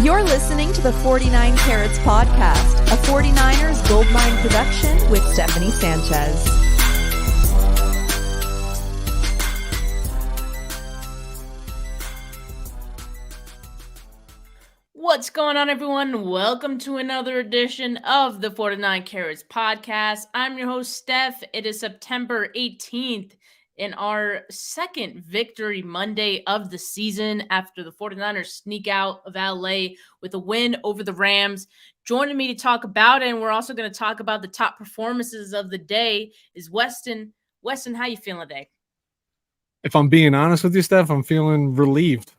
You're listening to the 49 Carats Podcast, a 49ers Goldmine production with Stephanie Sanchez. What's going on, everyone? Welcome to another edition of the 49 Carats Podcast. I'm your host, Steph. It is September 18th in our second Victory Monday of the season after the 49ers sneak out of LA with a win over the Rams. Joining me to talk about it, and we're also going to talk about the top performances of the day, is Weston. Weston, how you feeling today? If I'm being honest with you, Steph, I'm feeling relieved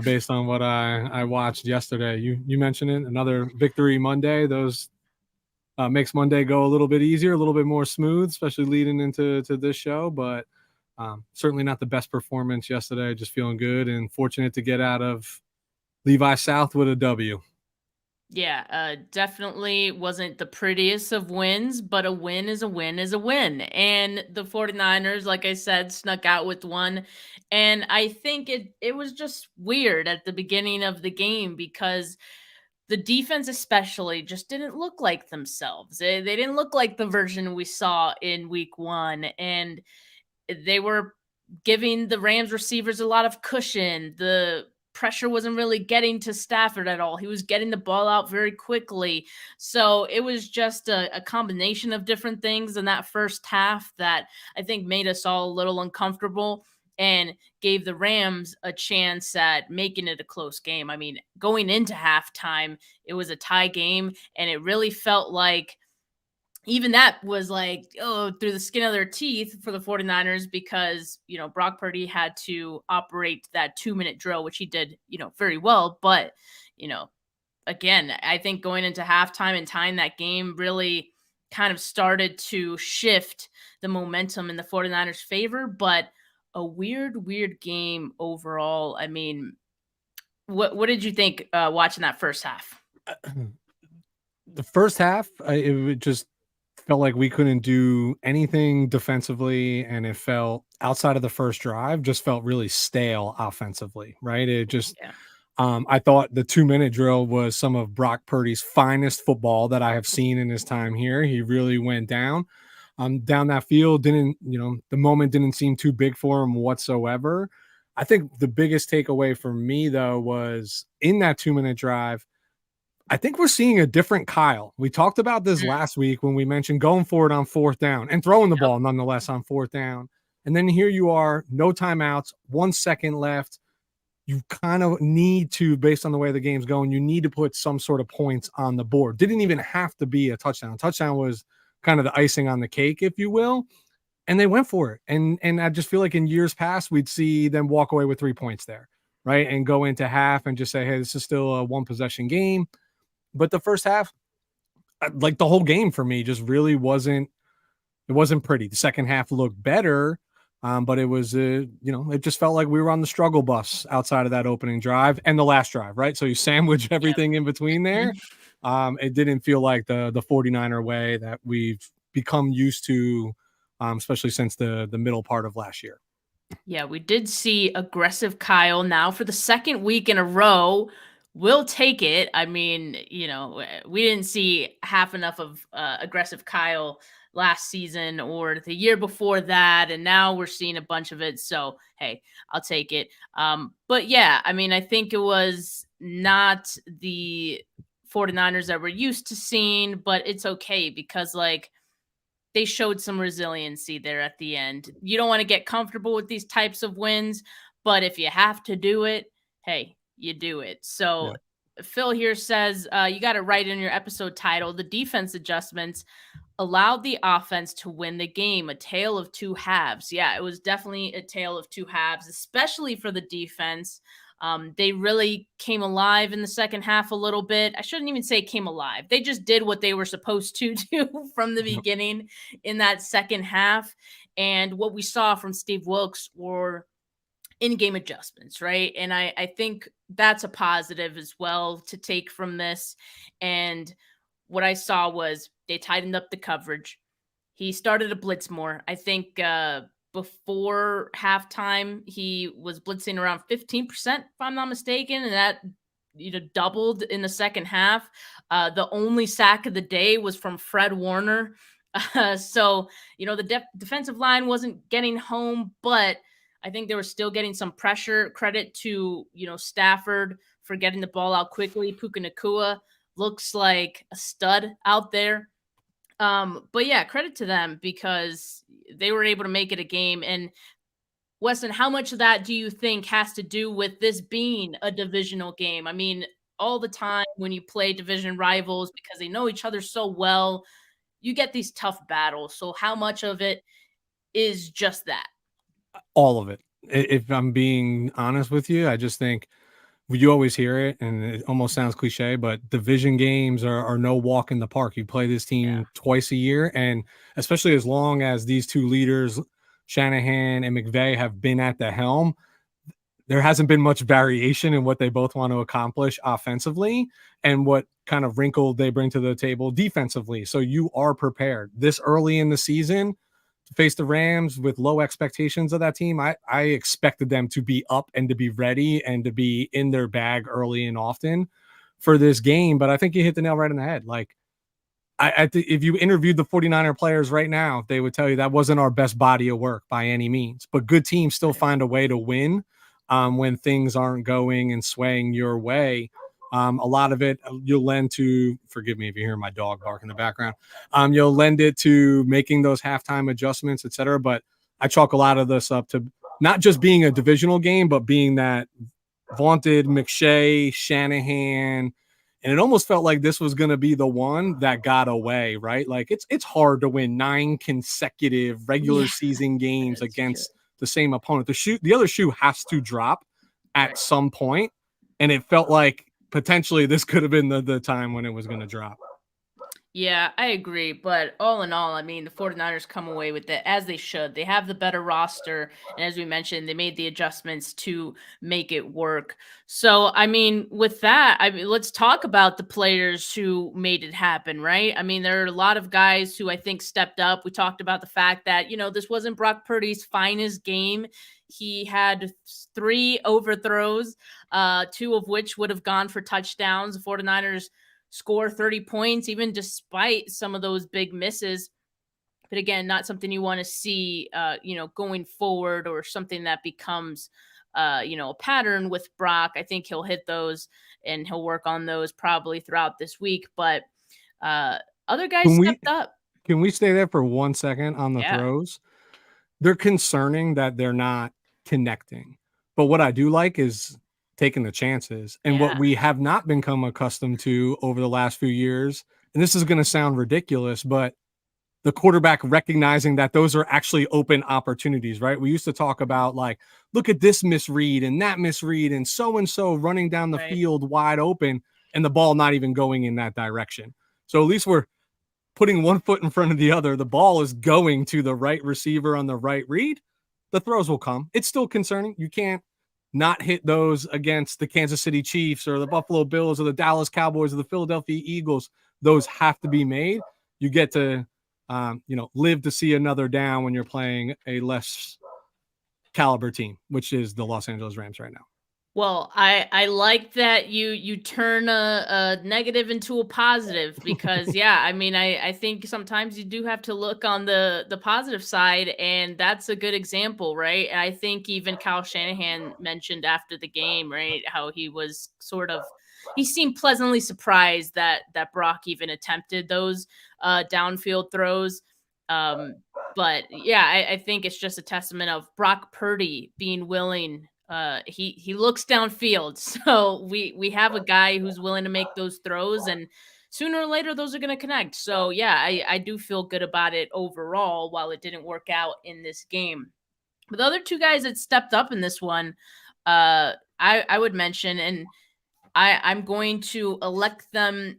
based on what I watched yesterday. You mentioned it, another Victory Monday. Those makes Monday go a little bit easier, a little bit more smooth, especially leading into this show. But certainly not the best performance yesterday. Just feeling good and fortunate to get out of Levi South with a W. Yeah, definitely wasn't the prettiest of wins, but a win is a win is a win. And the 49ers, like I said, snuck out with one. And I think it was just weird at the beginning of the game because the defense especially just didn't look like themselves. They didn't look like the version we saw in week one. And they were giving the Rams receivers a lot of cushion. The pressure wasn't really getting to Stafford at all. He was getting the ball out very quickly. So it was just a combination of different things in that first half that I think made us all a little uncomfortable and gave the Rams a chance at making it a close game. I mean, going into halftime, it was a tie game, and it really felt like even that was like, through the skin of their teeth for the 49ers because, Brock Purdy had to operate that 2-minute drill, which he did, very well. But, again, I think going into halftime and tying that game really kind of started to shift the momentum in the 49ers' favor. But a weird game overall. I mean, what did you think watching that first half? The first half, it just felt like we couldn't do anything defensively, and it felt outside of the first drive just felt really stale offensively, right? It just I thought the 2-minute drill was some of Brock Purdy's finest football that I have seen in his time here. He really went down that field. The moment didn't seem too big for him whatsoever. I think the biggest takeaway for me though was in that 2-minute drive, I think we're seeing a different Kyle. We talked about this last week when we mentioned going for it on fourth down and throwing the ball nonetheless on fourth down. And then here you are, no timeouts, 1 second left. You kind of need to, based on the way the game's going, you need to put some sort of points on the board. Didn't even have to be a touchdown. Touchdown was kind of the icing on the cake, if you will. And they went for it. And I just feel like in years past, we'd see them walk away with 3 points there, right? And go into half and just say, hey, this is still a one possession game. But the first half, like the whole game for me, just really wasn't pretty. The second half looked better, but it was, it just felt like we were on the struggle bus outside of that opening drive and the last drive, right? So you sandwich everything in between there. It didn't feel like the 49er way that we've become used to, especially since the middle part of last year. Yeah, we did see aggressive Kyle now for the second week in a row. We'll take it. I mean, we didn't see half enough of aggressive Kyle last season or the year before that, and now we're seeing a bunch of it. So, hey, I'll take it. But yeah, I mean, I think it was not the 49ers that we're used to seeing, but it's okay because, they showed some resiliency there at the end. You don't want to get comfortable with these types of wins, but if you have to do it, hey, you do it. So Phil here says, you got it right in your episode title. The defense adjustments allowed the offense to win the game. A tale of two halves. Yeah, it was definitely a tale of two halves, especially for the defense. They really came alive in the second half a little bit. I shouldn't even say came alive. They just did what they were supposed to do from the beginning in that second half. And what we saw from Steve Wilks were in-game adjustments, right? And I think that's a positive as well to take from this. And what I saw was they tightened up the coverage. He started to blitz more. I think before halftime, he was blitzing around 15%, if I'm not mistaken. And that doubled in the second half. The only sack of the day was from Fred Warner. So, the defensive line wasn't getting home, but I think they were still getting some pressure. Credit to, Stafford for getting the ball out quickly. Puka Nacua looks like a stud out there. But yeah, credit to them because they were able to make it a game. And Weston, how much of that do you think has to do with this being a divisional game? I mean, all the time when you play division rivals, because they know each other so well, you get these tough battles. So how much of it is just that? All of it. If I'm being honest with you, I just think you always hear it, and it almost sounds cliche, but division games are no walk in the park. You play this team twice a year, and especially as long as these two leaders, Shanahan and McVay, have been at the helm, there hasn't been much variation in what they both want to accomplish offensively and what kind of wrinkle they bring to the table defensively. So you are prepared this early in the season to face the Rams with low expectations of that team. I expected them to be up and to be ready and to be in their bag early and often for this game. But I think you hit the nail right on the head. Like, if you interviewed the 49er players right now, they would tell you that wasn't our best body of work by any means. But good teams still find a way to win when things aren't going and swaying your way. A lot of it you'll lend to, forgive me if you hear my dog bark in the background, you'll lend it to making those halftime adjustments, et cetera. But I chalk a lot of this up to not just being a divisional game, but being that vaunted McShay, Shanahan, and it almost felt like this was going to be the one that got away, right? Like it's hard to win 9 consecutive regular season games against the same opponent. The other shoe has to drop at some point, and it felt like potentially this could have been the time when it was going to drop. Yeah, I agree. But all in all, I mean, the 49ers come away with it as they should. They have the better roster. And as we mentioned, they made the adjustments to make it work. So, I mean, with that, let's talk about the players who made it happen, right? I mean, there are a lot of guys who I think stepped up. We talked about the fact that, this wasn't Brock Purdy's finest game. He had 3 overthrows, 2 of which would have gone for touchdowns. The 49ers score 30 points, even despite some of those big misses. But again, not something you want to see, going forward, or something that becomes, a pattern with Brock. I think he'll hit those and he'll work on those probably throughout this week. But other guys stepped up. Can we stay there for 1 second on the throws? They're concerning that they're not connecting. But what I do like is taking the chances. And what we have not become accustomed to over the last few years, and this is going to sound ridiculous, but the quarterback recognizing that those are actually open opportunities, right? We used to talk about, like, look at this misread and that misread and so running down the field wide open and the ball not even going in that direction. So at least we're putting one foot in front of the other. The ball is going to the right receiver on the right read. The throws will come. It's still concerning. You can't not hit those against the Kansas City Chiefs or the Buffalo Bills or the Dallas Cowboys or the Philadelphia Eagles. Those have to be made. You get to, live to see another down when you're playing a less caliber team, which is the Los Angeles Rams right now. Well, I like that you turn a negative into a positive because, I think sometimes you do have to look on the positive side, and that's a good example, right? And I think even Kyle Shanahan mentioned after the game, right, how he was he seemed pleasantly surprised that Brock even attempted those downfield throws. But yeah, I think it's just a testament of Brock Purdy being willing. He looks downfield, so we have a guy who's willing to make those throws, and sooner or later those are going to connect. So yeah, I do feel good about it overall, while it didn't work out in this game. But the other 2 guys that stepped up in this one, I would mention, and I'm going to elect them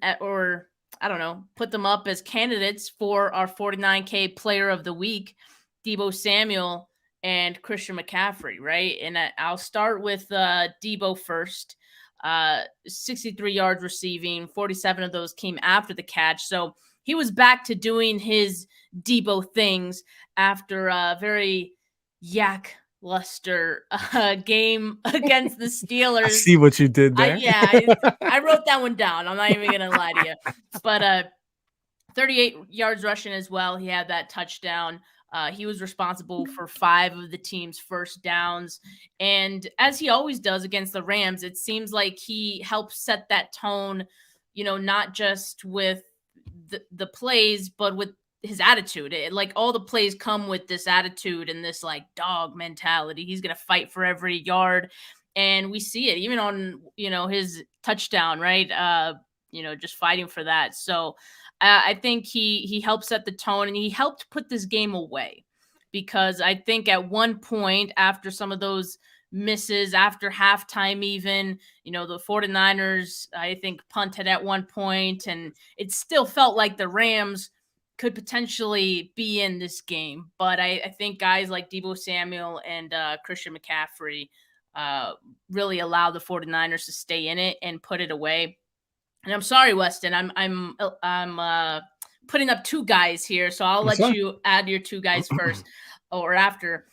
put them up as candidates for our 49K Player of the Week, Deebo Samuel and Christian McCaffrey, right? And I'll start with Deebo first. 63 yards receiving, 47 of those came after the catch. So he was back to doing his Deebo things after a very yak lackluster game against the Steelers. I see what you did there. I wrote that one down. I'm not even gonna lie to you. But 38 yards rushing as well. He had that touchdown. He was responsible for 5 of the team's first downs. And as he always does against the Rams, it seems like he helps set that tone, not just with the plays, but with his attitude. Like all the plays come with this attitude and this like dog mentality. He's going to fight for every yard. And we see it even on, his touchdown, right? Just fighting for that. So I think he helped set the tone and he helped put this game away, because I think at one point after some of those misses after halftime, even, the 49ers, I think, punted at one point, and it still felt like the Rams could potentially be in this game. But I think guys like Deebo Samuel and Christian McCaffrey really allow the 49ers to stay in it and put it away. And I'm sorry, Weston, I'm putting up 2 guys here, so I'll let you add your 2 guys first or after.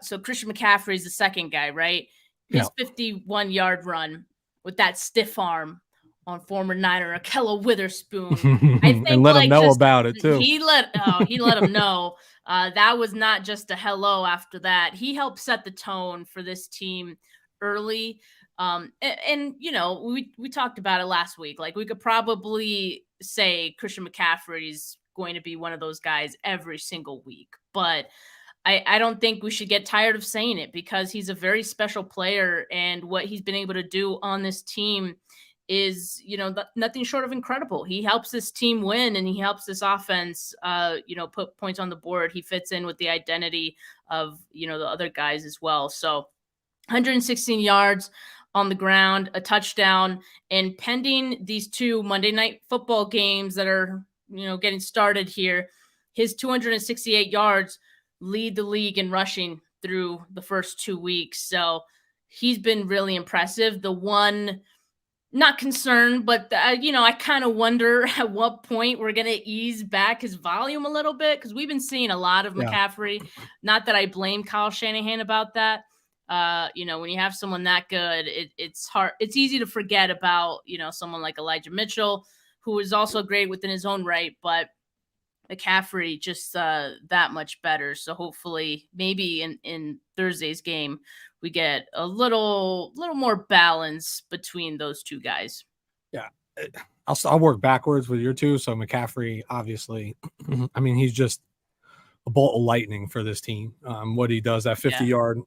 So Christian McCaffrey is the second guy, right? His 51-yard run with that stiff arm on former Niner Ahkello Witherspoon. I think, and let him know about it too. He let him know. That was not just a hello after that. He helped set the tone for this team early. And we talked about it last week. Like, we could probably say Christian McCaffrey is going to be one of those guys every single week, but I don't think we should get tired of saying it, because he's a very special player, and what he's been able to do on this team is, nothing short of incredible. He helps this team win, and he helps this offense, put points on the board. He fits in with the identity of, the other guys as well. So 116 yards on the ground, a touchdown, and pending these 2 Monday Night Football games that are, getting started here, his 268 yards lead the league in rushing through the first 2 weeks. So he's been really impressive. The one, not concerned, but I kind of wonder at what point we're going to ease back his volume a little bit, because we've been seeing a lot of McCaffrey. Not that I blame Kyle Shanahan about that. When you have someone that good, it's hard. It's easy to forget about, someone like Elijah Mitchell, who is also great within his own right, but McCaffrey just that much better. So hopefully maybe in Thursday's game, we get a little more balance between those 2 guys. Yeah. I'll work backwards with your 2. So McCaffrey, obviously, I mean, he's just a bolt of lightning for this team. What he does, that 50-yard,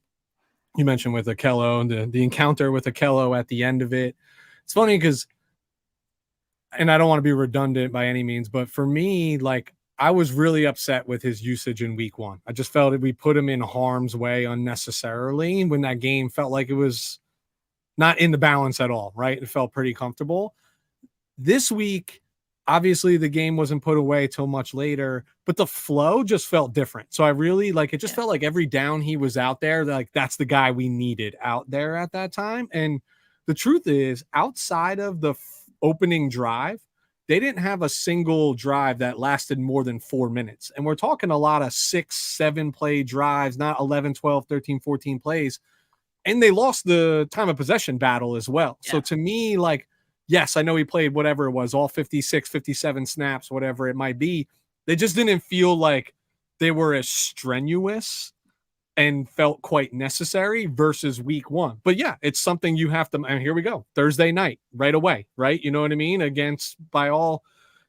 you mentioned with Ahkello, and the encounter with Ahkello at the end of it. It's funny because, and I don't want to be redundant by any means, but for me, like, I was really upset with his usage in week 1. I just felt that we put him in harm's way unnecessarily when that game felt like it was not in the balance at all, right? It felt pretty comfortable. This week, obviously the game wasn't put away till much later, but the flow just felt different. So I really it just felt like every down he was out there, like that's the guy we needed out there at that time. And the truth is, outside of the opening drive, they didn't have a single drive that lasted more than 4 minutes. And we're talking a lot of 6-7 play drives, not 11, 12, 13, 14 plays. And they lost the time of possession battle as well. Yeah. So to me, yes, I know he played whatever it was, all 56, 57 snaps, whatever it might be. They just didn't feel like they were as strenuous and felt quite necessary versus week 1. But yeah, it's something you have to, and here we go, Thursday night, right away, right? You know what I mean? Against, by all,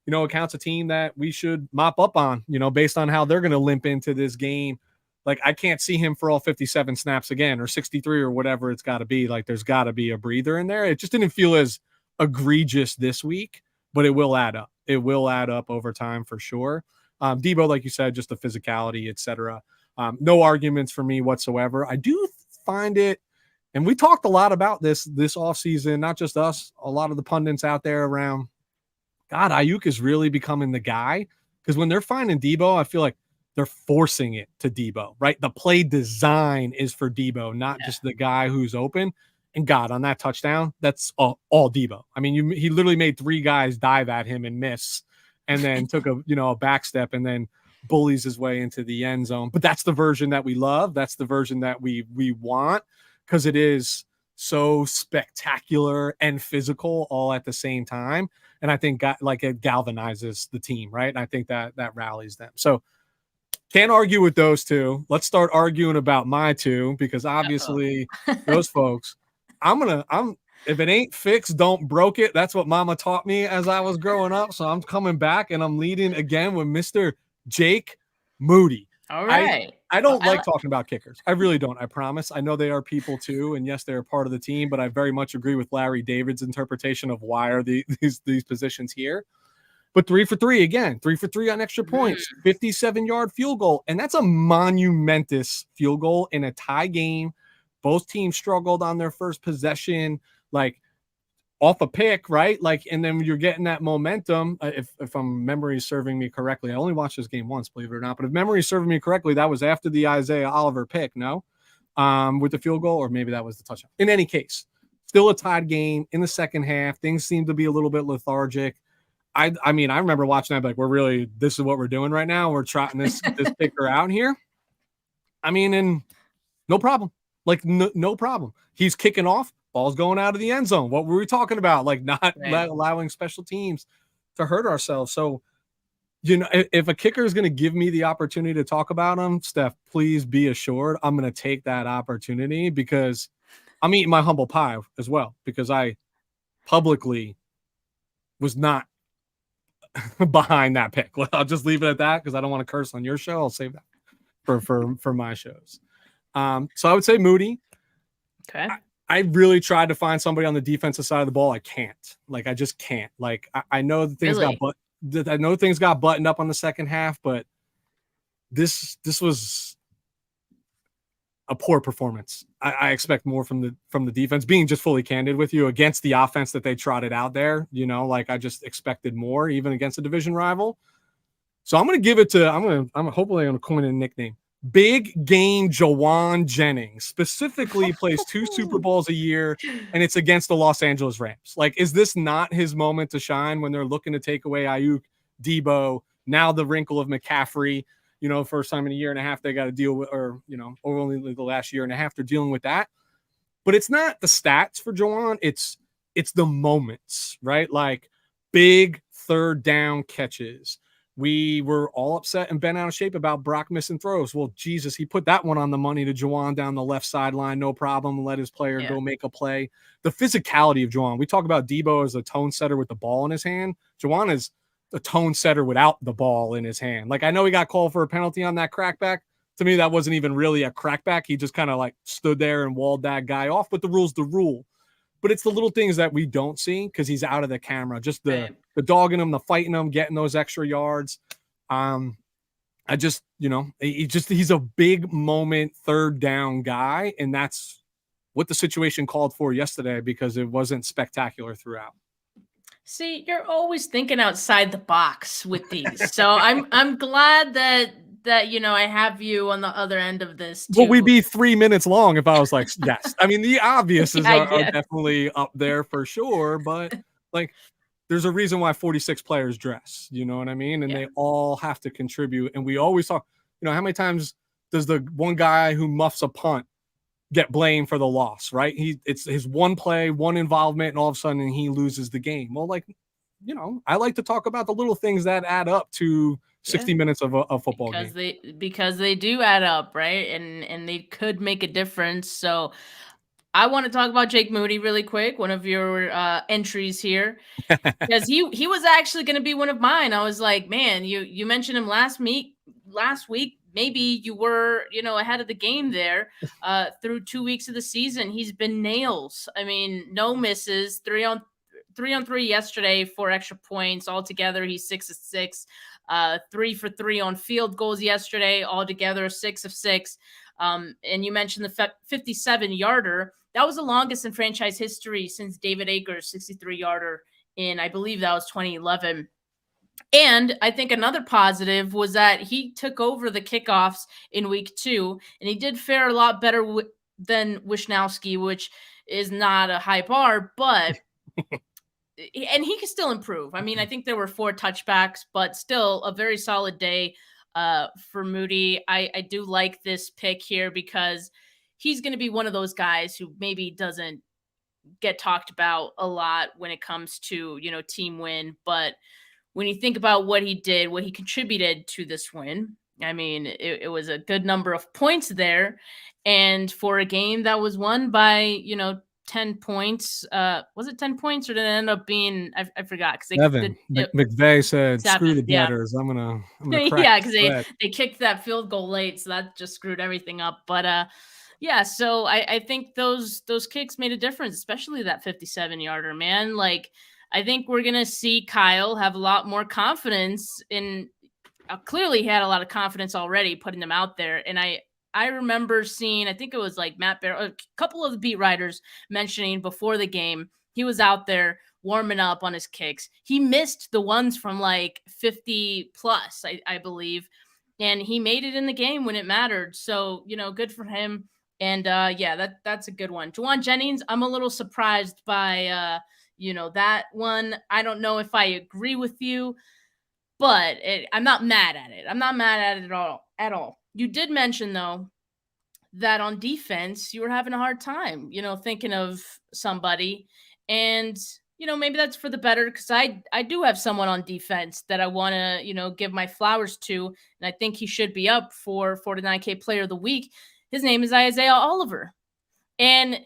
accounts, a team that we should mop up on, based on how they're going to limp into this game. Like, I can't see him for all 57 snaps again, or 63 or whatever it's got to be. Like, there's got to be a breather in there. It just didn't feel as egregious this week, but it will add up. It will add up over time for sure. Deebo, like you said, just the physicality, etc. No arguments for me whatsoever. I do find it, and we talked a lot about this offseason, not just us, a lot of the pundits out there around, God, Ayuk is really becoming the guy, because when they're finding Deebo, I feel like they're forcing it to Deebo, right? The play design is for Deebo, not just the guy who's open. And God, on that touchdown, that's all Deebo. I mean, he literally made 3 guys dive at him and miss, and then took a back step and then bullies his way into the end zone. But that's the version that we love. That's the version that we want, because it is so spectacular and physical all at the same time. And I think it galvanizes the team, right? And I think that rallies them. So can't argue with those two. Let's start arguing about my two, because obviously those folks, if it ain't fixed, don't broke it. That's what mama taught me as I was growing up. So I'm coming back and I'm leading again with Mr. Jake Moody. All right. I don't like talking about kickers. I really don't. I promise. I know they are people too. And yes, they're part of the team, but I very much agree with Larry David's interpretation of why are these positions here. But 3 for 3 again, 3 for 3 on extra points, 57-yard field goal. And that's a monumentous field goal in a tie game. Both teams struggled on their first possession, like off a pick, right? Like, and then you're getting that momentum. If memory is serving me correctly, I only watched this game once, believe it or not. But if memory is serving me correctly, that was after the Isaiah Oliver pick, no? With the field goal, or maybe that was the touchdown. In any case, still a tied game in the second half. Things seem to be a little bit lethargic. I mean, I remember watching that, like, this is what we're doing right now. We're trotting this kicker out here. I mean, and no problem. Like, no problem. He's kicking off. Ball's going out of the end zone. What were we talking about? Like, not allowing special teams to hurt ourselves. So, you know, if a kicker is going to give me the opportunity to talk about him, Steph, please be assured I'm going to take that opportunity, because I'm eating my humble pie as well, because I publicly was not behind that pick. I'll just leave it at that, because I don't want to curse on your show. I'll save that for my shows. So I would say Moody. Okay. I really tried to find somebody on the defensive side of the ball. I can't. Like, I just can't. Like, I know that things things got buttoned up on the second half, but this was a poor performance. I expect more from the defense, being just fully candid with you, against the offense that they trotted out there. You know, like, I just expected more, even against a division rival. So I'm going to give it to, I'm hopefully going to coin a nickname. Big game Jawan Jennings, specifically plays 2 Super Bowls a year, and it's against the Los Angeles Rams. Like, is this not his moment to shine when they're looking to take away Ayuk, Deebo, now the wrinkle of McCaffrey? You know, first time in a year and a half they got to deal with, or, you know, or only the last year and a half they're dealing with that. But it's not the stats for Jawan. It's the moments, right? Like, big third down catches. We were all upset and bent out of shape about Brock missing throws. Well, Jesus, he put that one on the money to Jawan down the left sideline, no problem. Let his player go make a play. The physicality of Jawan. We talk about Deebo as a tone setter with the ball in his hand. Jawan is a tone setter without the ball in his hand. Like, I know he got called for a penalty on that crackback. To me, that wasn't even really a crackback. He just kind of like stood there and walled that guy off. But the rule's the rule. But it's the little things that we don't see because he's out of the camera. Just the dogging him, the fighting him, getting those extra yards. I just, you know, he's a big moment third down guy, and that's what the situation called for yesterday, because it wasn't spectacular throughout. See, you're always thinking outside the box with these. So I'm glad that you know, I have you on the other end of this too. Well, we'd be 3 minutes long if I was like, yes. I mean, the obvious are definitely up there for sure, but like, there's a reason why 46 players dress, you know what I mean? And they all have to contribute. And we always talk, you know, how many times does the one guy who muffs a punt get blamed for the loss, right? It's his one play, one involvement, and all of a sudden he loses the game. Well, like, you know, I like to talk about the little things that add up to 60 minutes of a football game. Because they do add up, right? And they could make a difference. So I want to talk about Jake Moody really quick, one of your entries here, because he was actually going to be one of mine. I was like, man, you mentioned him last week. Maybe you were, you know, ahead of the game there. Through 2 weeks of the season, he's been nails. I mean, no misses, 3 on 3 yesterday, 4 extra points altogether. He's 6 of 6, 3 for 3 on field goals yesterday, altogether 6 of 6. And you mentioned the 57-yarder. That was the longest in franchise history since David Akers' 63-yarder in, I believe that was 2011. And I think another positive was that he took over the kickoffs in week 2, and he did fare a lot better than Wisnowski, which is not a high bar, but and he can still improve. I mean, I think there were 4 touchbacks, but still a very solid day. for Moody. I do like this pick here because he's going to be one of those guys who maybe doesn't get talked about a lot when it comes to, team win. But when you think about what he did, what he contributed to this win, I mean, it was a good number of points there. And for a game that was won by, 10 points, was it 10 points or did it end up being, I forgot. Cause McVay said, screw the yeah. betters. I'm going to crack yeah. Cause they kicked that field goal late. So that just screwed everything up. But, yeah, so I think those kicks made a difference, especially that 57-yarder, man. Like, I think we're going to see Kyle have a lot more confidence in clearly he had a lot of confidence already putting them out there. And I remember seeing, I think it was like Matt Barrow, a couple of the beat writers mentioning before the game, he was out there warming up on his kicks. He missed the ones from like 50 plus, I believe. And he made it in the game when it mattered. So, good for him. And yeah, that's a good one. Juwan Jennings, I'm a little surprised by that one. I don't know if I agree with you, but I'm not mad at it. I'm not mad at it at all. You did mention though that on defense you were having a hard time, thinking of somebody, and maybe that's for the better because I do have someone on defense that I want to give my flowers to, and I think he should be up for 49K Player of the Week. His name is Isaiah Oliver. And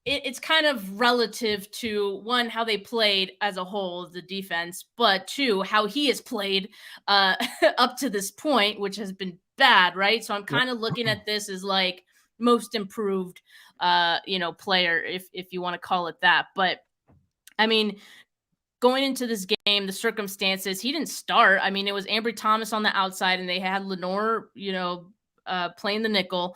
it's kind of relative to, one, how they played as a whole, the defense, but two, how he has played up to this point, which has been bad, right? So I'm kind of looking at this as like most improved, player, if you want to call it that. But I mean, going into this game, the circumstances, he didn't start. I mean, it was Ambry Thomas on the outside, and they had Lenore, playing the nickel.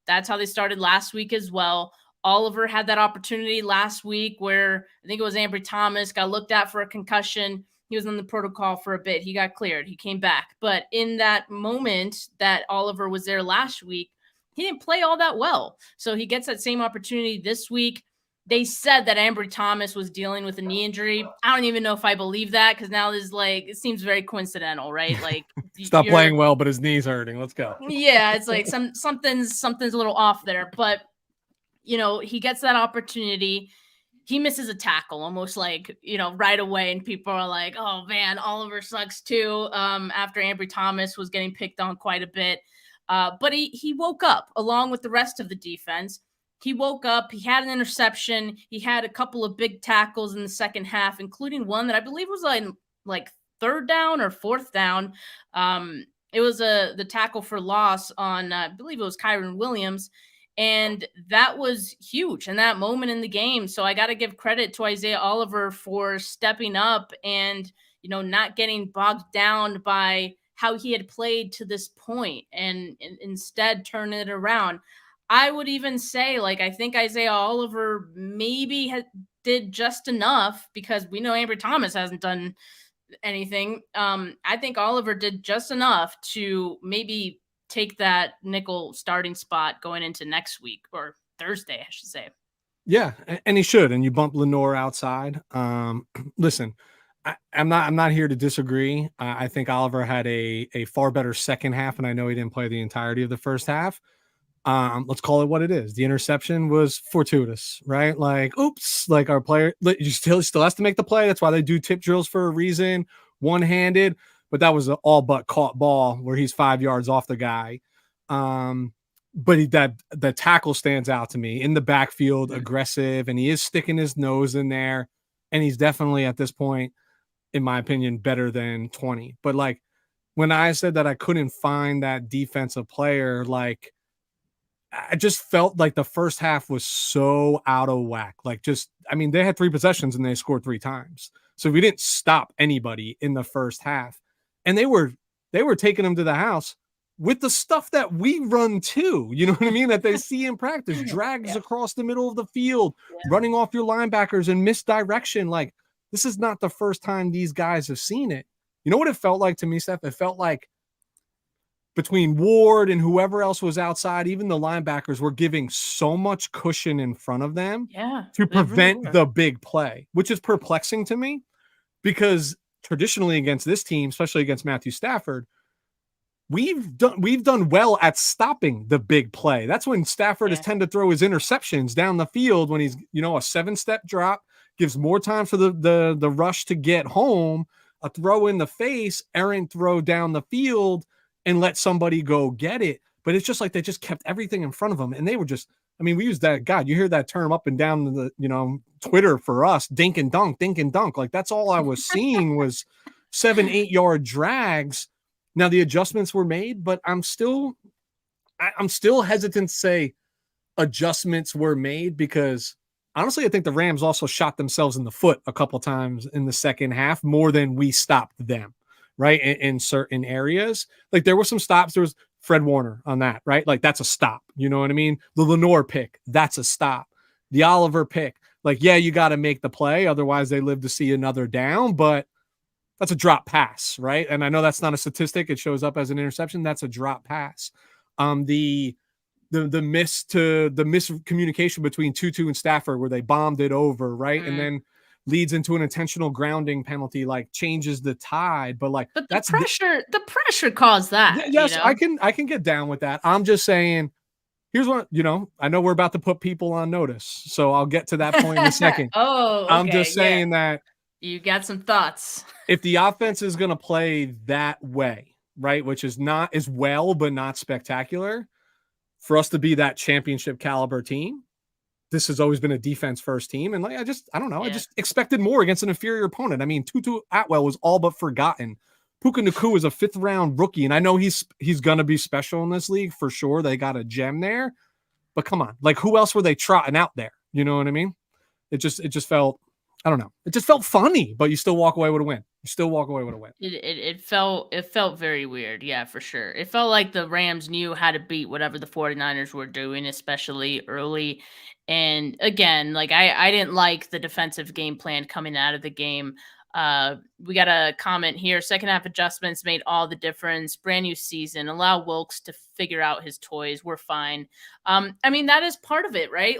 That's how they started last week as well. Oliver had that opportunity last week where I think it was Ambry Thomas got looked at for a concussion. He was on the protocol for a bit. He got cleared. He came back. But in that moment that Oliver was there last week, he didn't play all that well. So he gets that same opportunity this week. They said that Ambry Thomas was dealing with a knee injury. I don't even know if I believe that because now there's like, it seems very coincidental, right? Like stop playing well, but his knee's hurting. Let's go. Yeah, it's like something's a little off there. But he gets that opportunity. He misses a tackle almost like, right away. And people are like, oh man, Oliver sucks too. After Ambry Thomas was getting picked on quite a bit. But he woke up along with the rest of the defense. He woke up. He had an interception. He had a couple of big tackles in the second half, including one that I believe was like third down or fourth down. It was the tackle for loss on, I believe it was Kyron Williams. And that was huge in that moment in the game. So I got to give credit to Isaiah Oliver for stepping up and, not getting bogged down by how he had played to this point and instead turn it around. I would even say, I think Isaiah Oliver maybe did just enough because we know Ambry Thomas hasn't done anything. I think Oliver did just enough to maybe take that nickel starting spot going into next week or Thursday, I should say. Yeah, and he should. And you bump Lenore outside. Listen, I'm not here to disagree. I think Oliver had a far better second half, and I know he didn't play the entirety of the first half. Let's call it what it is. The interception was fortuitous, right? Like, oops, like our player, you still has to make the play. That's why they do tip drills for a reason, one-handed, but that was an all but caught ball where he's 5 yards off the guy. But the tackle stands out to me in the backfield, aggressive, and he is sticking his nose in there. And he's definitely at this point, in my opinion, better than 20. But like when I said that I couldn't find that defensive player, like, I just felt like the first half was so out of whack. Like they had 3 possessions and they scored 3 times. So we didn't stop anybody in the first half. And they were taking them to the house with the stuff that we run too. You know what I mean? That they see in practice, drags across the middle of the field, running off your linebackers and misdirection. Like, this is not the first time these guys have seen it. You know what it felt like to me, Steph? It felt like between Ward and whoever else was outside, even the linebackers were giving so much cushion in front of them to prevent the big play, which is perplexing to me because traditionally against this team, especially against Matthew Stafford, we've done well at stopping the big play. That's when Stafford has tend to throw his interceptions down the field when he's, a 7-step drop, gives more time for the rush to get home, a throw in the face, errant throw down the field, and let somebody go get it. But it's just like they just kept everything in front of them, and they were just, we use that, God, you hear that term up and down the, Twitter for us, dink and dunk. Like that's all I was seeing was 7-8 yard drags. Now the adjustments were made, but I'm still hesitant to say adjustments were made because honestly, I think the Rams also shot themselves in the foot a couple times in the second half more than we stopped them, right? In certain areas, like there were some stops. There was Fred Warner on that, right? Like that's a stop. You know what I mean? The Lenore pick, that's a stop. The Oliver pick, like, yeah, you got to make the play. Otherwise they live to see another down, but that's a drop pass, right? And I know that's not a statistic. It shows up as an interception. That's a drop pass. The miscommunication between Tutu and Stafford where they bombed it over, right? And then leads into an intentional grounding penalty, like changes the tide. But that's the pressure caused that. Yes, I can get down with that. I'm just saying, here's what, I know we're about to put people on notice. So I'll get to that point in a second. Okay, I'm just saying that you got some thoughts. If the offense is going to play that way, right, which is not as well, but not spectacular, for us to be that championship caliber team, this has always been a defense first team. And I don't know. Yeah. I just expected more against an inferior opponent. Tutu Atwell was all but forgotten. Puka Nacua is a 5th round rookie. And I know he's going to be special in this league for sure. They got a gem there, but come on, who else were they trotting out there? You know what I mean? It just felt, I don't know. It just felt funny, but you still walk away with a win. It felt very weird. Yeah, for sure. It felt like the Rams knew how to beat whatever the 49ers were doing, especially early. And again, I didn't like the defensive game plan coming out of the game. We got a comment here. Second half adjustments made all the difference. Brand new season. Allow Wilkes to figure out his toys. We're fine. That is part of it, right?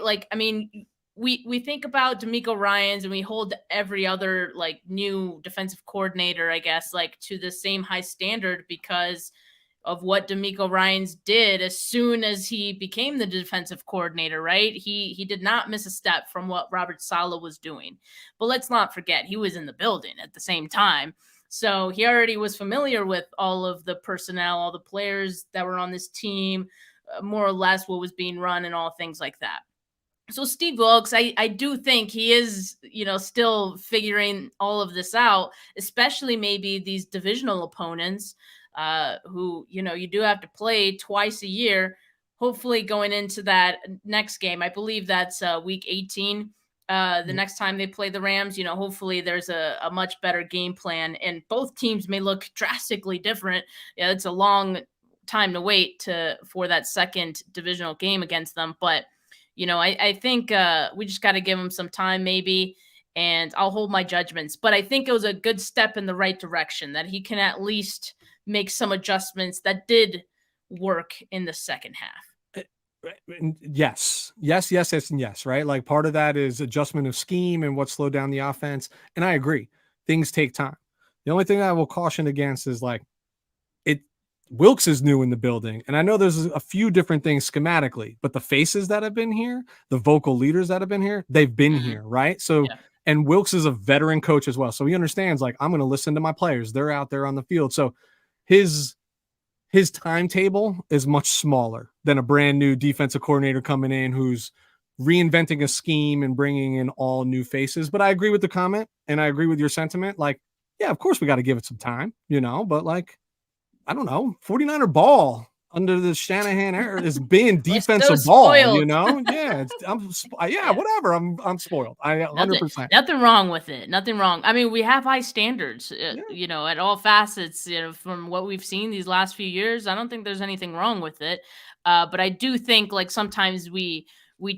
We think about DeMeco Ryans and we hold every other new defensive coordinator, I guess, to the same high standard because of what DeMeco Ryans did as soon as he became the defensive coordinator, right? He did not miss a step from what Robert Saleh was doing. But let's not forget, he was in the building at the same time. So he already was familiar with all of the personnel, all the players that were on this team, more or less what was being run and all things like that. So Steve Wilkes, I do think he is, still figuring all of this out, especially maybe these divisional opponents who, you do have to play twice a year, hopefully going into that next game. I believe that's week 18. The next time they play the Rams, hopefully there's a much better game plan and both teams may look drastically different. Yeah, it's a long time to wait for that second divisional game against them. But I think we just got to give him some time maybe, and I'll hold my judgments. But I think it was a good step in the right direction that he can at least make some adjustments that did work in the second half. Yes, and yes, right? Part of that is adjustment of scheme and what slowed down the offense. And I agree. Things take time. The only thing I will caution against is Wilkes is new in the building, and I know there's a few different things schematically, but the faces that have been here, the vocal leaders that have been here, they've been here, right? So, and Wilkes is a veteran coach as well, so he understands I'm going to listen to my players. They're out there on the field, so his timetable is much smaller than a brand new defensive coordinator coming in who's reinventing a scheme and bringing in all new faces. But I agree with the comment, and I agree with your sentiment. Yeah, of course we got to give it some time, but I don't know, 49er ball under the Shanahan era is being defensive ball, Yeah, whatever. I'm spoiled. 100%. Nothing wrong with it. Nothing wrong. We have high standards, at all facets, from what we've seen these last few years. I don't think there's anything wrong with it. But I do think sometimes we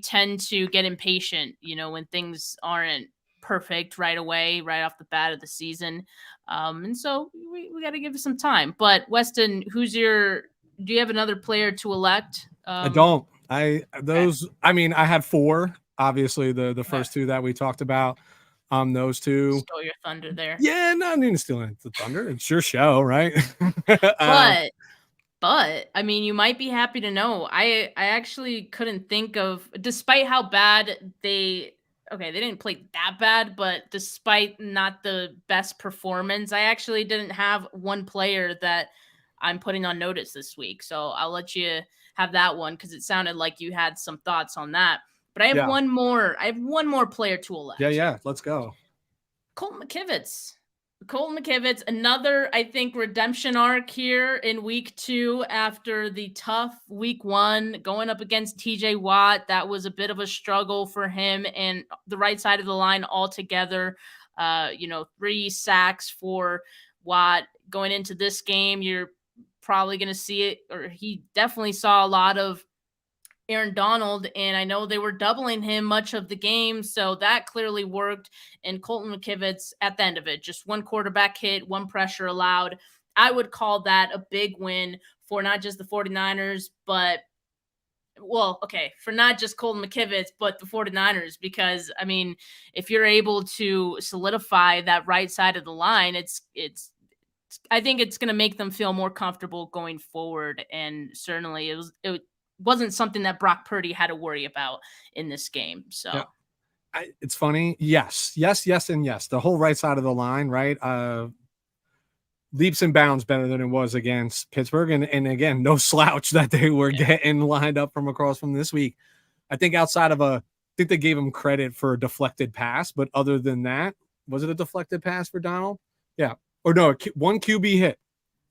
tend to get impatient, when things aren't perfect right away, right off the bat of the season. And so we got to give it some time. But Weston, do you have another player to elect? I don't. I had 4, obviously the first 2 that we talked about. Those 2. Stole your thunder there. Yeah, no, I didn't steal the thunder. It's your show, right? But But I mean, you might be happy to know I actually couldn't think of, despite how bad they didn't play that bad, but despite not the best performance, I actually didn't have one player that I'm putting on notice this week. So I'll let you have that one because it sounded like you had some thoughts on that. But I have Yeah. one more. I have one more player to elect. Yeah. Let's go. Colton McKivitz, another, I think, redemption arc here in week 2 after the tough week 1 going up against TJ Watt. That was a bit of a struggle for him and the right side of the line altogether. 3 sacks for Watt going into this game. You're probably going to see it, or he definitely saw a lot of Aaron Donald, and I know they were doubling him much of the game, so that clearly worked. And Colton McKivitz, at the end of it, just one quarterback hit, one pressure allowed. I would call that a big win for not just the 49ers, but for not just Colton McKivitz, but the 49ers, because I mean, if you're able to solidify that right side of the line, I think it's going to make them feel more comfortable going forward. And certainly it wasn't something that Brock Purdy had to worry about in this game. So yeah. It's funny. Yes, and yes. The whole right side of the line, right? Leaps and bounds better than it was against Pittsburgh. And again, no slouch that they were getting lined up from across from this week. I think I think they gave him credit for a deflected pass, but other than that, was it a deflected pass for Donald? Yeah. Or no, one QB hit.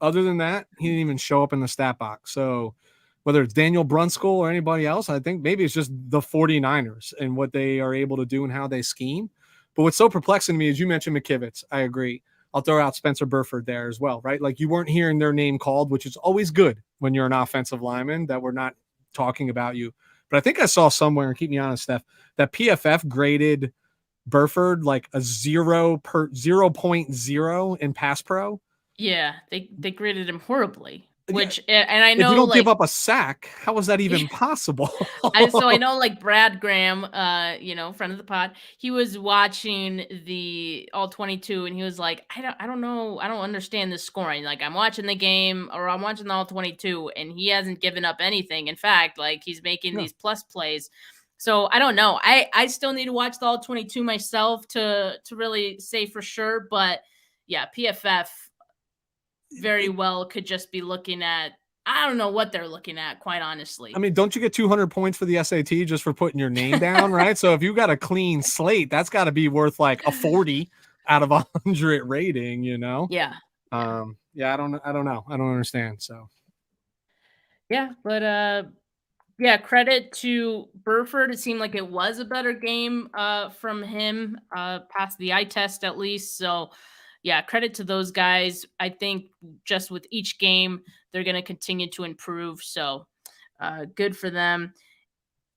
Other than that, he didn't even show up in the stat box. So whether it's Daniel Brunskill or anybody else, I think maybe it's just the 49ers and what they are able to do and how they scheme. But what's so perplexing to me is you mentioned McKivitz. I agree. I'll throw out Spencer Burford there as well, right? Like you weren't hearing their name called, which is always good when you're an offensive lineman that we're not talking about you. But I think I saw somewhere, and keep me honest, Steph, that PFF graded Burford like a 0.0 in pass pro. Yeah, they graded him horribly. And I know, if you don't give up a sack, how is that even possible? So I know, like Brad Graham, friend of the pod, he was watching the all 22, and he was like, I don't know, I don't understand this scoring. Like I'm watching the game, or I'm watching the all 22, and he hasn't given up anything. In fact, like he's making these plus plays. So I don't know. I still need to watch the all 22 myself to really say for sure. But yeah, PFF very well could just be looking at, I don't know what they're looking at, quite honestly. I mean, don't you get 200 points for the SAT just for putting your name down, right? So if you got a clean slate, that's got to be worth like a 40 out of 100 rating, you know? Yeah. I don't know. I don't understand. So yeah, but credit to Burford. It seemed like it was a better game from him, past the eye test at least. So yeah, credit to those guys. I think just with each game, they're going to continue to improve. So good for them.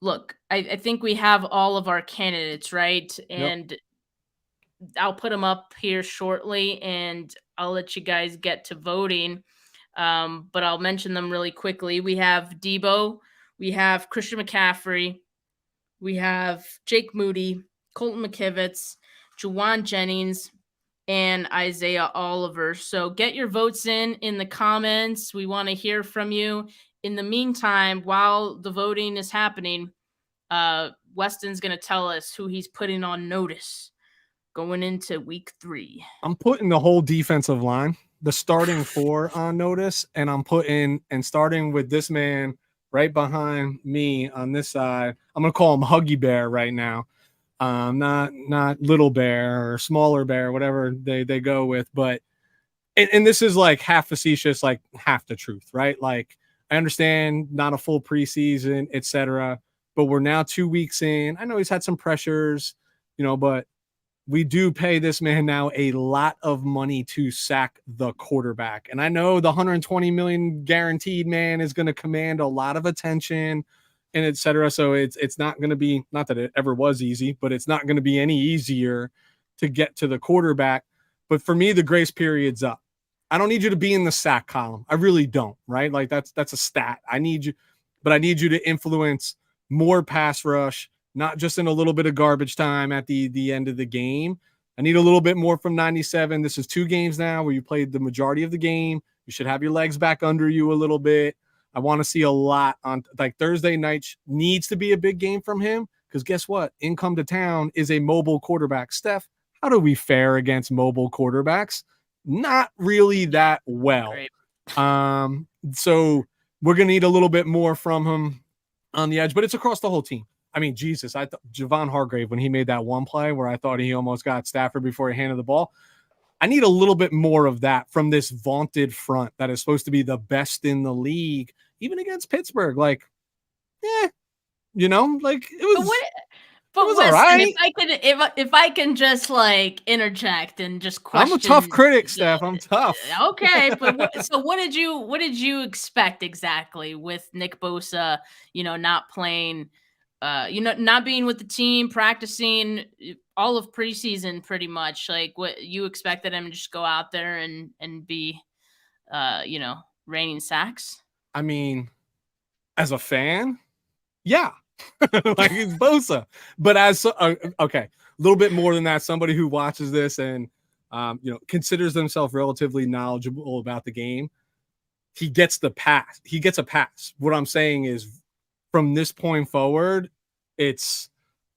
Look, I think we have all of our candidates, right? And I'll put them up here shortly, and I'll let you guys get to voting. But I'll mention them really quickly. We have Deebo. We have Christian McCaffrey. We have Jake Moody, Colton McKivitz, Juwan Jennings, and Isaiah Oliver. So get your votes in the comments. We want to hear from you. In the meantime, while the voting is happening, Weston's going to tell us who he's putting on notice going into week 3. I'm putting the whole defensive line, the starting 4 on notice, and starting with this man right behind me on this side. I'm going to call him Huggy Bear right now. Not Little Bear or Smaller Bear, whatever they go with. But, and this is like half facetious, like half the truth, right? Like I understand not a full preseason, etc. But we're now 2 weeks in. I know he's had some pressures, but we do pay this man now a lot of money to sack the quarterback. And I know the $120 million guaranteed man is going to command a lot of attention and et cetera. So it's not going to be, not that it ever was easy, but it's not going to be any easier to get to the quarterback. But for me, the grace period's up. I don't need you to be in the sack column. I really don't, right? Like that's a stat. I need you to influence more pass rush, not just in a little bit of garbage time at the end of the game. I need a little bit more from 97. This is 2 games now where you played the majority of the game. You should have your legs back under you a little bit. I want to see a lot on like Thursday night needs to be a big game from him because guess what? Income to town is a mobile quarterback. Steph, how do we fare against mobile quarterbacks? Not really that well. Great. So we're going to need a little bit more from him on the edge, but it's across the whole team. I mean, Jesus, I thought Javon Hargrave, when he made that one play where I thought he almost got Stafford before he handed the ball, I need a little bit more of that from this vaunted front that is supposed to be the best in the league, even against Pittsburgh. Like, like it was. But was Weston, right. if I can just like interject and just question, I'm a tough critic, Steph. I'm tough. Okay, but what did you expect exactly with Nick Bosa? Not playing, not being with the team, practicing all of preseason, pretty much. Like, what you expected him to just go out there and be, raining sacks? I mean, as a fan, yeah. Like it's Bosa, but as okay, a little bit more than that. Somebody who watches this and considers themselves relatively knowledgeable about the game, he gets the pass. He gets a pass. What I'm saying is, from this point forward, it's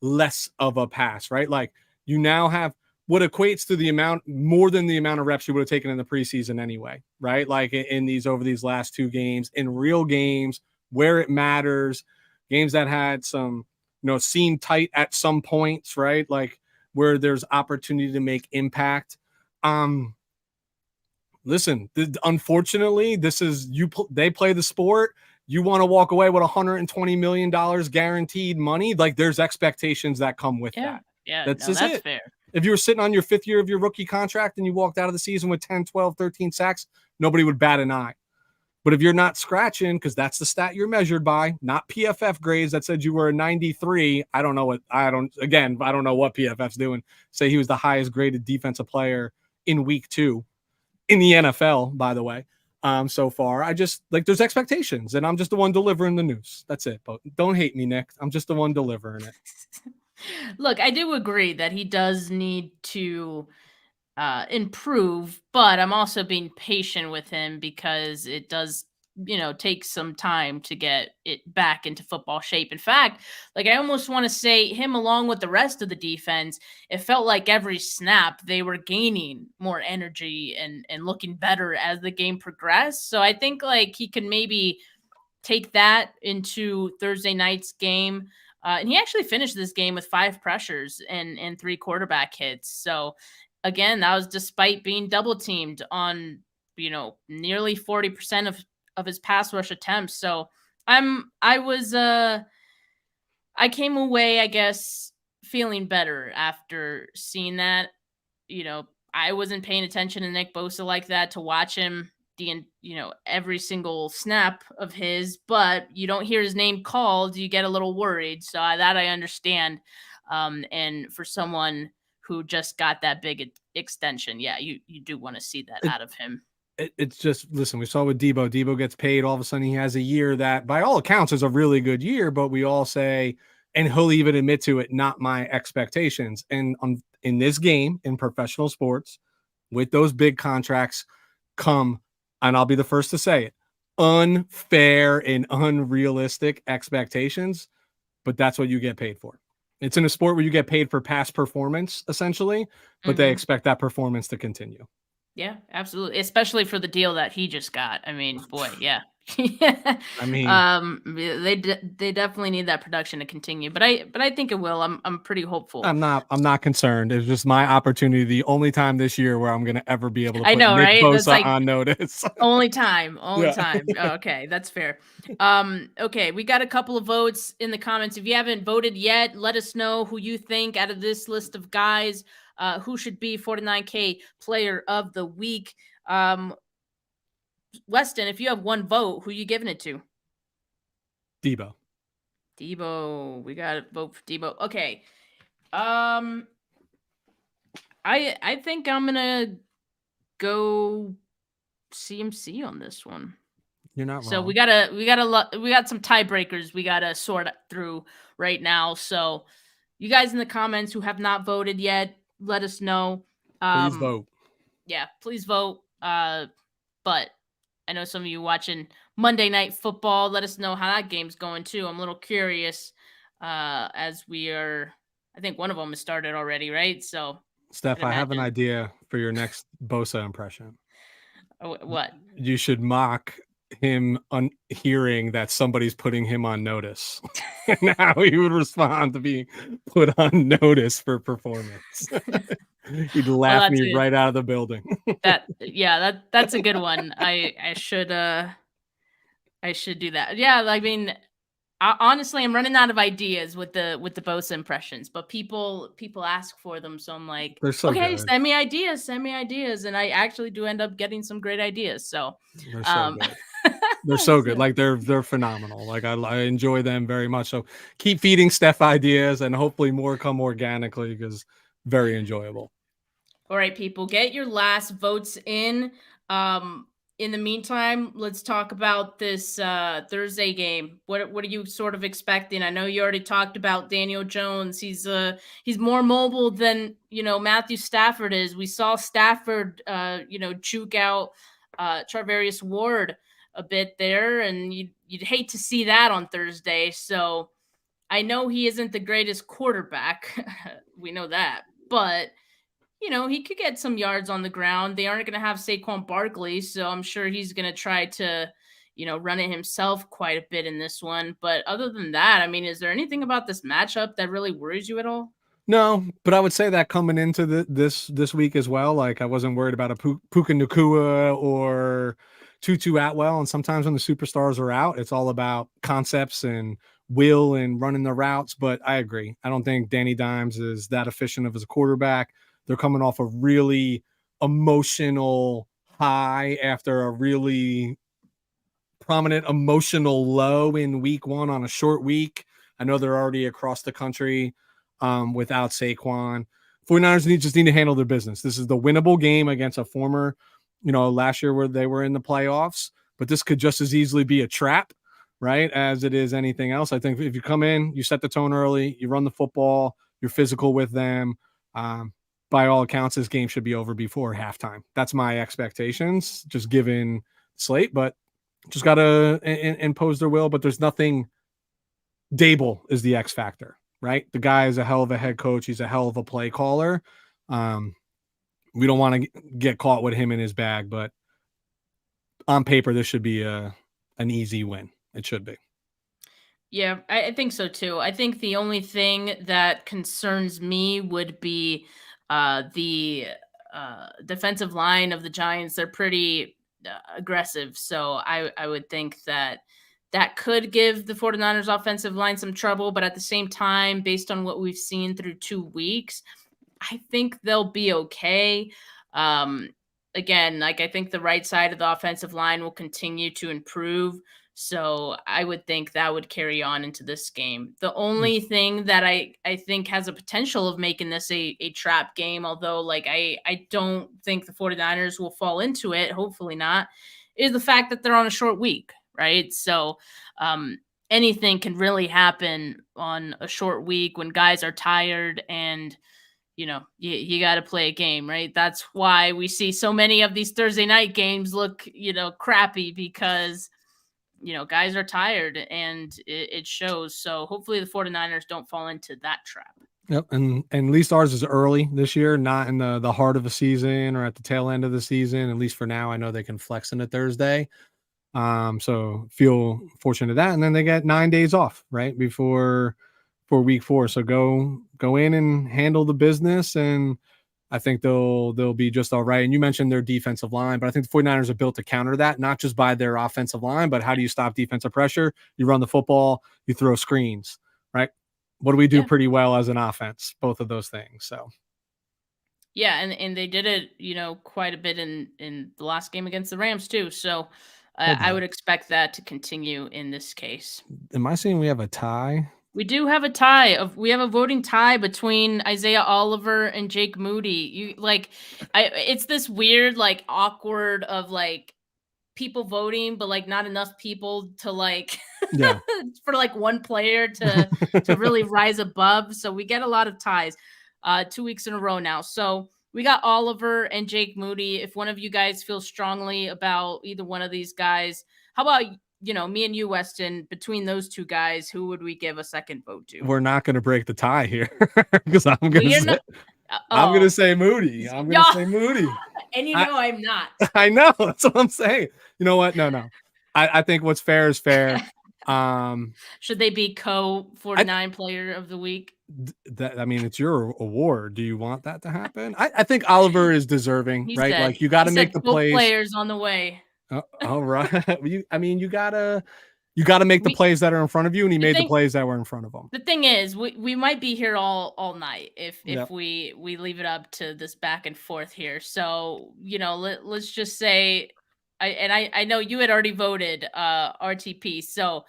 less of a pass, right? Like you now have what equates to more than the amount of reps you would have taken in the preseason anyway, right? Like over these last two games, in real games where it matters. Games that had some, seemed tight at some points, right? Like where there's opportunity to make impact. Listen, unfortunately, this is they play the sport. You want to walk away with $120 million guaranteed money. Like there's expectations that come with that. Yeah, that's it. Fair. If you were sitting on your 5th year of your rookie contract and you walked out of the season with 10, 12, 13 sacks, nobody would bat an eye. But if you're not scratching, because that's the stat you're measured by, not PFF grades that said you were a 93. I don't know what PFF's doing. Say he was the highest graded defensive player in week 2 in the NFL, by the way. So far, I just there's expectations, and I'm just the one delivering the news. That's it. But don't hate me, Nick. I'm just the one delivering it. Look, I do agree that he does need to improve, but I'm also being patient with him because it does, take some time to get it back into football shape. In fact, like I almost want to say him along with the rest of the defense, it felt like every snap they were gaining more energy and looking better as the game progressed. So I think like he can maybe take that into Thursday night's game. And he actually finished this game with 5 pressures and 3 quarterback hits. So again, that was despite being double teamed on, nearly 40% of his pass rush attempts. So I came away, I guess, feeling better after seeing that. I wasn't paying attention to Nick Bosa like that to watch him every single snap of his, but you don't hear his name called, you get a little worried. So that I understand. And for someone who just got that big extension, yeah, you do want to see that out of him. It's just, listen, we saw with Deebo. Deebo gets paid. All of a sudden he has a year that by all accounts is a really good year, but we all say, and he'll even admit to it, not my expectations. And in this game, in professional sports, with those big contracts come, and I'll be the first to say it, unfair and unrealistic expectations, but that's what you get paid for. It's in a sport where you get paid for past performance, essentially, but they expect that performance to continue. Yeah, absolutely. Especially for the deal that he just got. I mean, boy, yeah. I mean, they definitely need that production to continue, but I think it will. I'm pretty hopeful. I'm not concerned. It's just my opportunity. The only time this year where I'm going to ever be able to put Nick right? Bosa on notice. only time. Oh, okay, that's fair. Okay, we got a couple of votes in the comments. If you haven't voted yet, let us know who you think out of this list of guys, who should be 49K player of the week. Weston, if you have one vote, who are you giving it to? Deebo. We got to vote for Deebo. Okay. I think I'm gonna go CMC on this one. You're not wrong. So we got some tiebreakers we gotta sort through right now. So you guys in the comments who have not voted yet, let us know. Please vote. Yeah, please vote. But I know some of you watching Monday Night Football. Let us know how that game's going too. I'm a little curious as we are. I think one of them has started already, right? So Steph, I'd I have an imagine. idea for your next Bosa impression. What? You should mock him hearing that somebody's putting him on notice and how he would respond to being put on notice for performance. He'd laugh me right out of the building. That's a good one. I should do that. Yeah, I mean, honestly, I'm running out of ideas with the Bosa impressions, but people ask for them, so I'm like, They're so okay, good. send me ideas, and I actually do end up getting some great ideas. So They're so good. They're so good. Like they're phenomenal. Like I enjoy them very much. So keep feeding Steph ideas, and hopefully more come organically because very enjoyable. All right, people, get your last votes in. In the meantime, let's talk about this Thursday game. What are you sort of expecting? I know you already talked about Daniel Jones. He's more mobile than Matthew Stafford is. We saw Stafford juke out Charvarius Ward a bit there, and you'd hate to see that on Thursday. So I know he isn't the greatest quarterback. We know that, but he could get some yards on the ground. They aren't going to have Saquon Barkley, so I'm sure he's going to try to, run it himself quite a bit in this one. But other than that, I mean, is there anything about this matchup that really worries you at all? No, but I would say that coming into this week as well, like I wasn't worried about a Puka Nacua or Tutu Atwell. And sometimes when the superstars are out, it's all about concepts and will and running the routes. But I agree. I don't think Danny Dimes is that efficient of as a quarterback. They're coming off a really emotional high after a really prominent emotional low in week one on a short week. I know they're already across the country without Saquon. 49ers just need to handle their business. This is the winnable game against a former, last year where they were in the playoffs, but this could just as easily be a trap, right, as it is anything else. I think if you come in, you set the tone early, you run the football, you're physical with them. By all accounts, this game should be over before halftime. That's my expectations, just given slate, but just got to impose their will. But there's nothing. Dable is the X factor, right? The guy is a hell of a head coach. He's a hell of a play caller. We don't want to get caught with him in his bag, but on paper, this should be an easy win. It should be. Yeah, I think so too. I think the only thing that concerns me would be the defensive line of the Giants. They're pretty aggressive. So I would think that could give the 49ers offensive line some trouble. But at the same time, based on what we've seen through 2 weeks, I think they'll be okay. Again, like I think the right side of the offensive line will continue to improve. So I would think that would carry on into this game. The only thing that I think has a potential of making this a trap game, although like I don't think the 49ers will fall into it, hopefully not, is the fact that they're on a short week, right? So anything can really happen on a short week when guys are tired and you got to play a game, right? That's why we see so many of these Thursday night games look, crappy because guys are tired and it shows. So hopefully the 49ers don't fall into that trap. Yep. And at least ours is early this year, not in the heart of a season or at the tail end of the season. At least for now, I know they can flex in a Thursday. So feel fortunate that. And then they get 9 days off, right? For week 4. So go in and handle the business. And I think they'll be just all right. And you mentioned their defensive line, but I think the 49ers are built to counter that, not just by their offensive line, but how do you stop defensive pressure? You run the football, you throw screens, right? What do we do pretty well as an offense? Both of those things. So. Yeah. And they did it, quite a bit in the last game against the Rams too. So I would expect that to continue in this case. Am I saying we have a tie? We do have a tie. We have a voting tie between Isaiah Oliver and Jake Moody. It's this weird, like awkward of like people voting, but like not enough people to like for like one player to really rise above. So we get a lot of ties 2 weeks in a row now. So we got Oliver and Jake Moody. If one of you guys feels strongly about either one of these guys, how about me and you, Weston? Between those two guys, who would we give a second vote to? We're not going to break the tie here because I'm going to We're say not. I'm going Oh, to say Moody. I'm going to say Moody. and I'm not. I know. That's what I'm saying. You know what? No. I think what's fair is fair. Should they be co-49 player of the week? I mean, it's your award. Do you want that to happen? I think Oliver is deserving, right? Like you got to make the both plays. Players on the way. All right. you got to make the plays that are in front of you, and he made the plays that were in front of him. The thing is, we might be here all night if we leave it up to this back and forth here. So let's just say, I know you had already voted RTP, so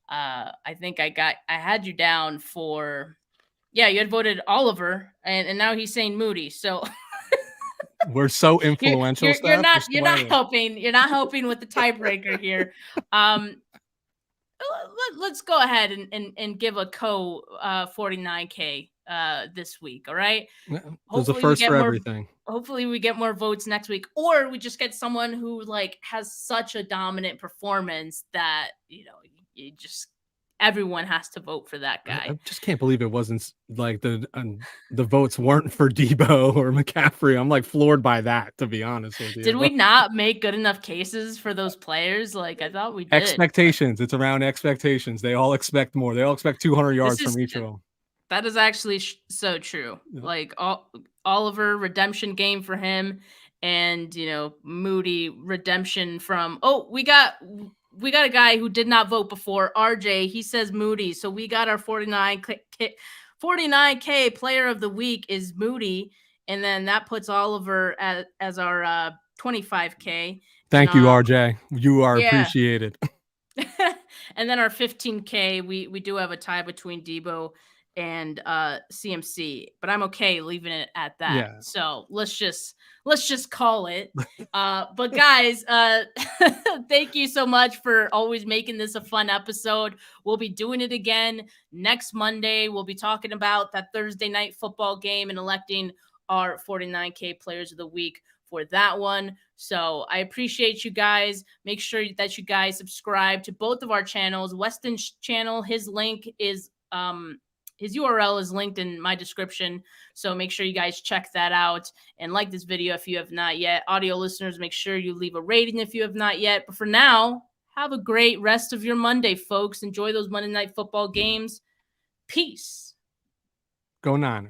I think I had you down for, you had voted Oliver, and now he's saying Moody. So we're so influential. You're not helping. You're not helping with the tiebreaker here. Let's go ahead and give a 49K this week. All right. There's a first for everything. Hopefully we get more votes next week, or we just get someone who has such a dominant performance that you just everyone has to vote for that guy. I just can't believe it wasn't like the votes weren't for Deebo or McCaffrey. I'm floored by that, to be honest with you. Did we not make good enough cases for those players? I thought we did. Expectations. It's around expectations. They all expect more. They all expect 200 yards from each of them. That is actually so true. Yeah. Oliver, redemption game for him, and Moody, redemption from. Oh, we got a guy who did not vote before, RJ. He says Moody. So we got our 49K player of the week is Moody. And then that puts Oliver as our 25K. Thank you, RJ. You are appreciated. And then our 15K, we do have a tie between Deebo and CMC, but I'm okay leaving it at that. Yeah. So let's just call it. But guys, thank you so much for always making this a fun episode. We'll be doing it again next Monday. We'll be talking about that Thursday night football game and electing our 49K players of the week for that one. So I appreciate you guys. Make sure that you guys subscribe to both of our channels. Weston's channel, his link is his URL is linked in my description. So make sure you guys check that out and like this video if you have not yet. Audio listeners, make sure you leave a rating if you have not yet. But for now, have a great rest of your Monday, folks. Enjoy those Monday Night Football games. Peace. Go Niners.